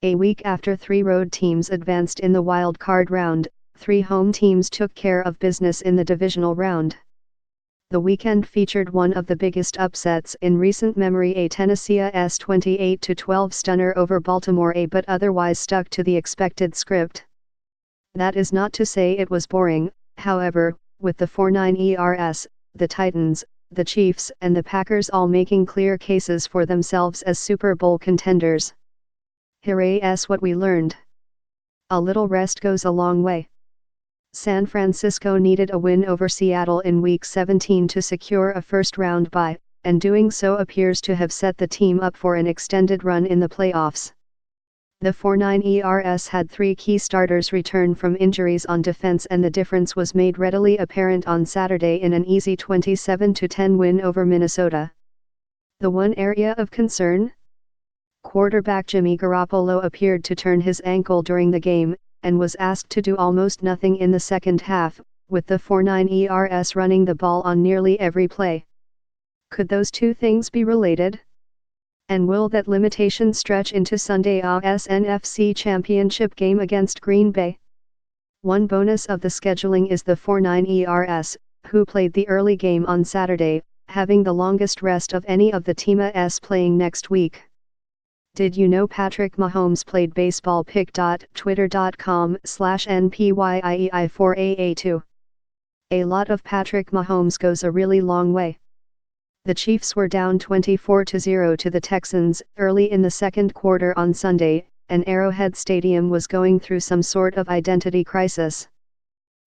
A week after 3 road teams advanced in the wild card round, 3 home teams took care of business in the divisional round. The weekend featured one of the biggest upsets in recent memory, a Tennessee's 28-12 stunner over Baltimore, but otherwise stuck to the expected script. That is not to say it was boring, however, with the 4.9 ERS, the Titans, the Chiefs and the Packers all making clear cases for themselves as Super Bowl contenders. Here's what we learned. A little rest goes a long way. San Francisco needed a win over Seattle in Week 17 to secure a first-round bye, and doing so appears to have set the team up for an extended run in the playoffs. The 4.9 ERS had 3 key starters return from injuries on defense, and the difference was made readily apparent on Saturday in an easy 27-10 win over Minnesota. The one area of concern? Quarterback Jimmy Garoppolo appeared to turn his ankle during the game, and was asked to do almost nothing in the second half, with the 4.9 ERS running the ball on nearly every play. Could those two things be related? And will that limitation stretch into Sunday's NFC Championship game against Green Bay? One bonus of the scheduling is the 4.9 ERS, who played the early game on Saturday, having the longest rest of any of the teams playing next week. Did you know Patrick Mahomes played baseball? Pic.twitter.com/NPYIEI4AA2. A lot of Patrick Mahomes goes a really long way. The Chiefs were down 24-0 to the Texans early in the second quarter on Sunday, and Arrowhead Stadium was going through some sort of identity crisis.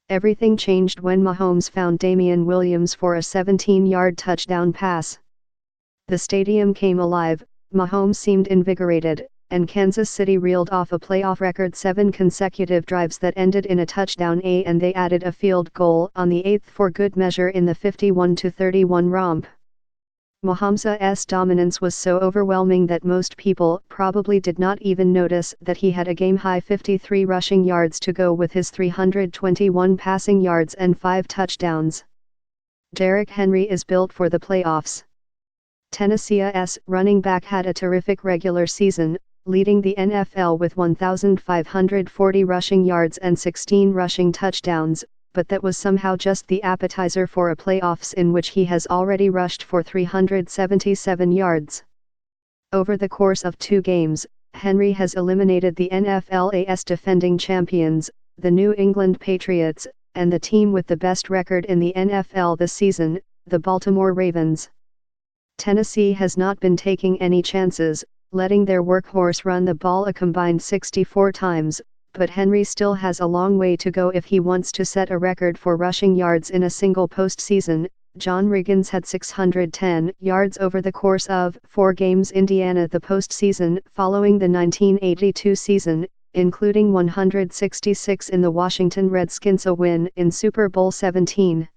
Everything changed when Mahomes found Damian Williams for a 17-yard touchdown pass. The stadium came alive. Mahomes seemed invigorated, and Kansas City reeled off a playoff record 7 consecutive drives that ended in a touchdown, and they added a field goal on the 8th for good measure in the 51-31 romp. Mahomes' dominance was so overwhelming that most people probably did not even notice that he had a game-high 53 rushing yards to go with his 321 passing yards and 5 touchdowns. Derrick Henry is built for the playoffs. Tennessee's running back had a terrific regular season, leading the N.F.L. with 1,540 rushing yards and 16 rushing touchdowns, but that was somehow just the appetizer for a playoffs in which he has already rushed for 377 yards. Over the course of 2 games, Henry has eliminated the N.F.L's defending champions, the New England Patriots, and the team with the best record in the N.F.L. this season, the Baltimore Ravens. Tennessee has not been taking any chances, letting their workhorse run the ball a combined 64 times, but Henry still has a long way to go if he wants to set a record for rushing yards in a single postseason. John Riggins had 610 yards over the course of 4 games. Indiana the postseason following the 1982 season, including 166 in the Washington Redskins' win in Super Bowl 17.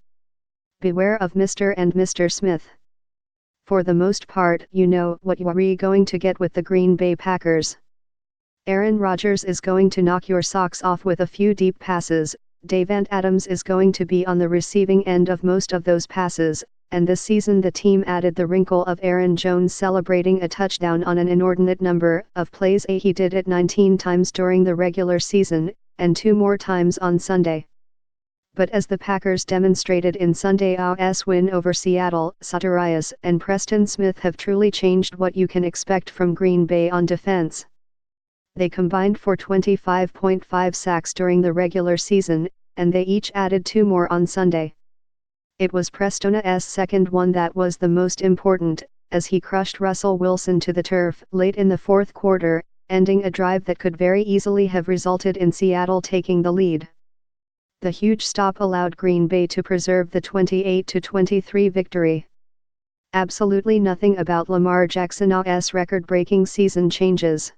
Beware of Mr. and Mr. Smith. For the most part, you know what you're going to get with the Green Bay Packers. Aaron Rodgers is going to knock your socks off with a few deep passes. Davante Adams is going to be on the receiving end of most of those passes, and this season the team added the wrinkle of Aaron Jones celebrating a touchdown on an inordinate number of plays. He did it 19 times during the regular season, and 2 more times on Sunday. But as the Packers demonstrated in Sunday's win over Seattle, Satirias and Preston Smith have truly changed what you can expect from Green Bay on defense. They combined for 25.5 sacks during the regular season, and they each added 2 more on Sunday. It was Preston's second one that was the most important, as he crushed Russell Wilson to the turf late in the fourth quarter, ending a drive that could very easily have resulted in Seattle taking the lead. The huge stop allowed Green Bay to preserve the 28-23 victory. Absolutely nothing about Lamar Jackson's record-breaking season changes.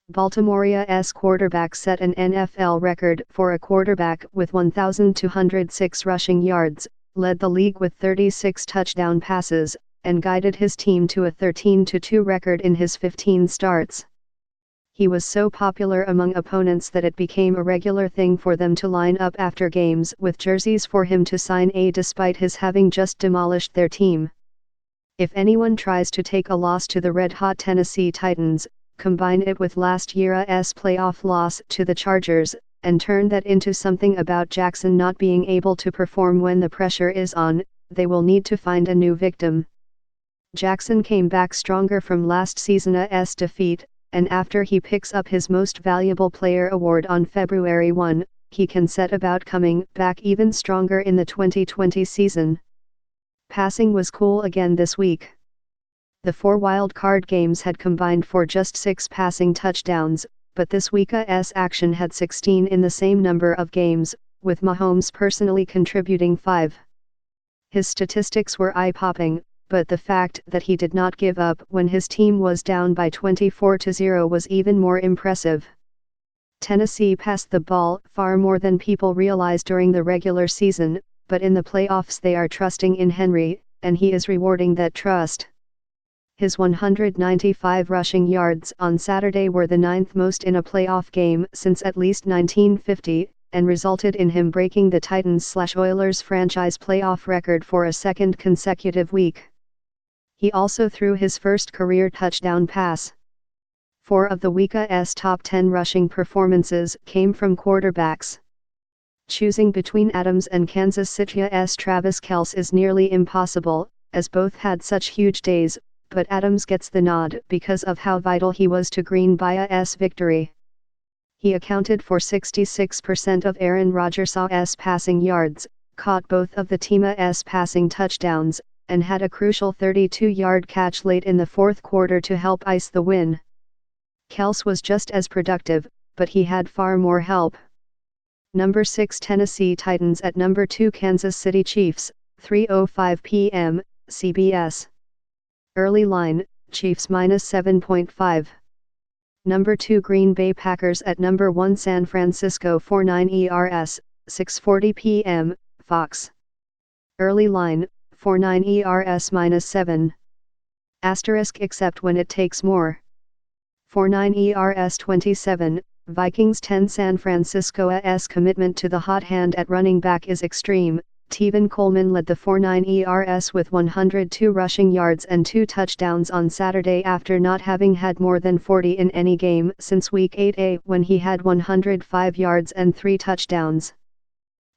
Baltimore's quarterback set an NFL record for a quarterback with 1,206 rushing yards, led the league with 36 touchdown passes, and guided his team to a 13-2 record in his 15 starts. He was so popular among opponents that it became a regular thing for them to line up after games with jerseys for him to sign despite his having just demolished their team. If anyone tries to take a loss to the red-hot Tennessee Titans, combine it with last year's playoff loss to the Chargers, and turn that into something about Jackson not being able to perform when the pressure is on, they will need to find a new victim. Jackson came back stronger from last season's defeat, and after he picks up his Most Valuable Player award on February 1, he can set about coming back even stronger in the 2020 season. Passing was cool again this week. The 4 wild card games had combined for just 6 passing touchdowns, but this week's action had 16 in the same number of games, with Mahomes personally contributing 5. His statistics were eye-popping, but the fact that he did not give up when his team was down by 24-0 was even more impressive. Tennessee passed the ball far more than people realize during the regular season, but in the playoffs they are trusting in Henry, and he is rewarding that trust. His 195 rushing yards on Saturday were the 9th most in a playoff game since at least 1950, and resulted in him breaking the Titans/Oilers franchise playoff record for a second consecutive week. He also threw his first career touchdown pass. 4 of the week's top 10 rushing performances came from quarterbacks. Choosing between Adams and Kansas City's Travis Kelce is nearly impossible, as both had such huge days, but Adams gets the nod because of how vital he was to Green Bay's victory. He accounted for 66% of Aaron Rodgers' passing yards, caught both of the team's passing touchdowns, and had a crucial 32-yard catch late in the fourth quarter to help ice the win. Kelce was just as productive, but he had far more help. Number 6 Tennessee Titans at number 2 Kansas City Chiefs, 3:05 p.m., CBS. Early line, Chiefs -7.5. Number 2 Green Bay Packers at number 1 San Francisco 49 ERS, 6:40 p.m., Fox. Early line, 49 ERS -7. Asterisk except when it takes more. 49 ERS 27, Vikings 10 San Francisco's commitment to the hot hand at running back is extreme. Tevin Coleman led the 49 ERS with 102 rushing yards and 2 touchdowns on Saturday after not having had more than 40 in any game since Week 8A when he had 105 yards and 3 touchdowns.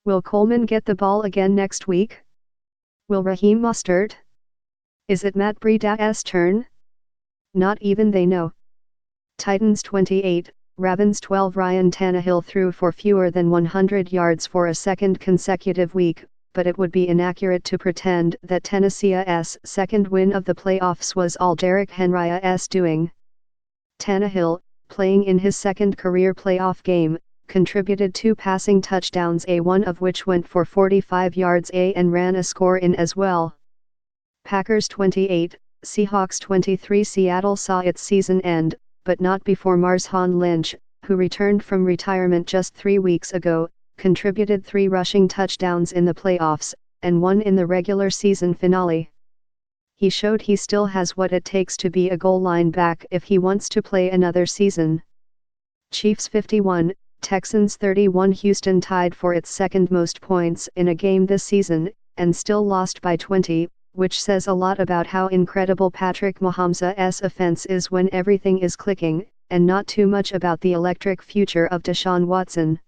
Will Coleman get the ball again next week? Will Raheem Mostert? Is it Matt Breida's turn? Not even they know. Titans 28, Ravens 12. Ryan Tannehill threw for fewer than 100 yards for a second consecutive week, but it would be inaccurate to pretend that Tennessee's second win of the playoffs was all Derrick Henry's doing. Tannehill, playing in his second career playoff game, contributed 2 passing touchdowns, one of which went for 45 yards and ran a score in as well. Packers 28, Seahawks 23. Seattle saw its season end, but not before Marshawn Lynch, who returned from retirement just 3 weeks ago, contributed 3 rushing touchdowns in the playoffs, and 1 in the regular season finale. He showed he still has what it takes to be a goal line back if he wants to play another season. Chiefs 51, Texans 31. Houston tied for its second most points in a game this season, and still lost by 20, which says a lot about how incredible Patrick Mahomes' offense is when everything is clicking, and not too much about the electric future of Deshaun Watson.